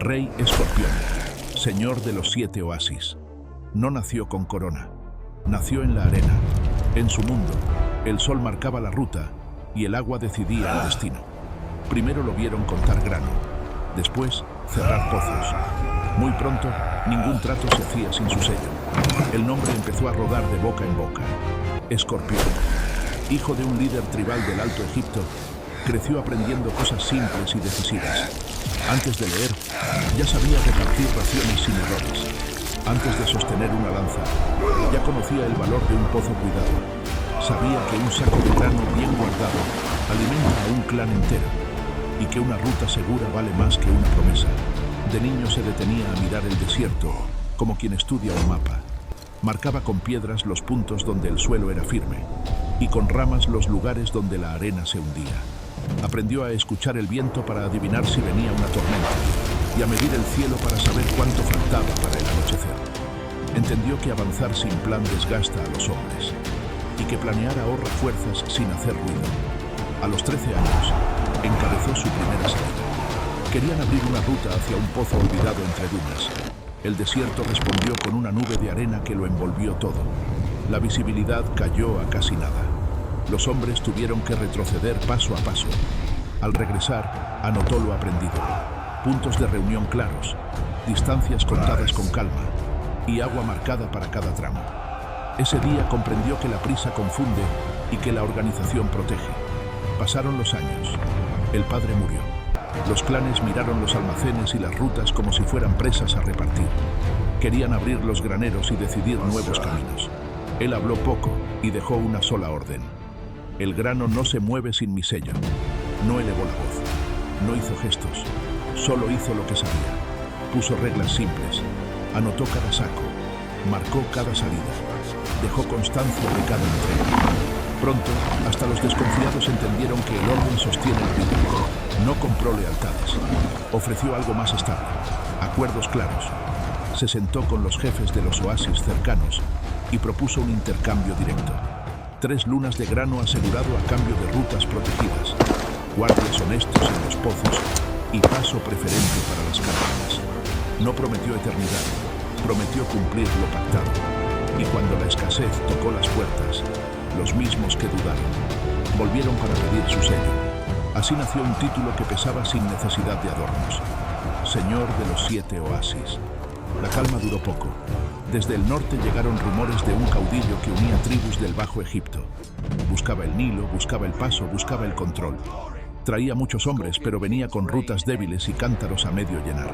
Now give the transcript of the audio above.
Rey Escorpión, señor de los 7 oasis. No nació con corona, nació en la arena. En su mundo, el sol marcaba la ruta y el agua decidía el destino. Primero lo vieron cortar grano, después cerrar pozos. Muy pronto, ningún trato se hacía sin su sello. El nombre empezó a rodar de boca en boca. Escorpión, hijo de un líder tribal del Alto Egipto, creció aprendiendo cosas simples y decisivas. Antes de leer, ya sabía repartir raciones sin errores. Antes de sostener una lanza, ya conocía el valor de un pozo cuidado. Sabía que un saco de grano bien guardado alimenta a un clan entero y que una ruta segura vale más que una promesa. De niño se detenía a mirar el desierto como quien estudia un mapa. Marcaba con piedras los puntos donde el suelo era firme y con ramas los lugares donde la arena se hundía. Aprendió a escuchar el viento para adivinar si venía una tormenta y a medir el cielo para saber cuánto faltaba para el anochecer. Entendió que avanzar sin plan desgasta a los hombres y que planear ahorra fuerzas sin hacer ruido. A los 13 años, encabezó su primera salida. Querían abrir una ruta hacia un pozo olvidado entre dunas. El desierto respondió con una nube de arena que lo envolvió todo. La visibilidad cayó a casi nada. Los hombres tuvieron que retroceder paso a paso. Al regresar, anotó lo aprendido. Puntos de reunión claros, distancias contadas con calma y agua marcada para cada tramo. Ese día comprendió que la prisa confunde y que la organización protege. Pasaron los años. El padre murió. Los clanes miraron los almacenes y las rutas como si fueran presas a repartir. Querían abrir los graneros y decidir nuevos caminos. Él habló poco y dejó una sola orden. El grano no se mueve sin mi sello. No elevó la voz, no hizo gestos, solo hizo lo que sabía. Puso reglas simples, anotó cada saco, marcó cada salida, dejó constancia de cada entrega. Pronto, hasta los desconfiados entendieron que el orden sostiene el ritmo. No compró lealtades, ofreció algo más estable, acuerdos claros. Se sentó con los jefes de los oasis cercanos y propuso un intercambio directo. 3 lunas de grano asegurado a cambio de rutas protegidas, guardias honestos en los pozos y paso preferente para las caravanas. No prometió eternidad, prometió cumplir lo pactado. Y cuando la escasez tocó las puertas, los mismos que dudaron volvieron para pedir su sello. Así nació un título que pesaba sin necesidad de adornos. Señor de los 7 oasis. La calma duró poco. Desde el norte llegaron rumores de un caudillo que unía tribus del Bajo Egipto. Buscaba el Nilo, buscaba el paso, buscaba el control. Traía muchos hombres, pero venía con rutas débiles y cántaros a medio llenar.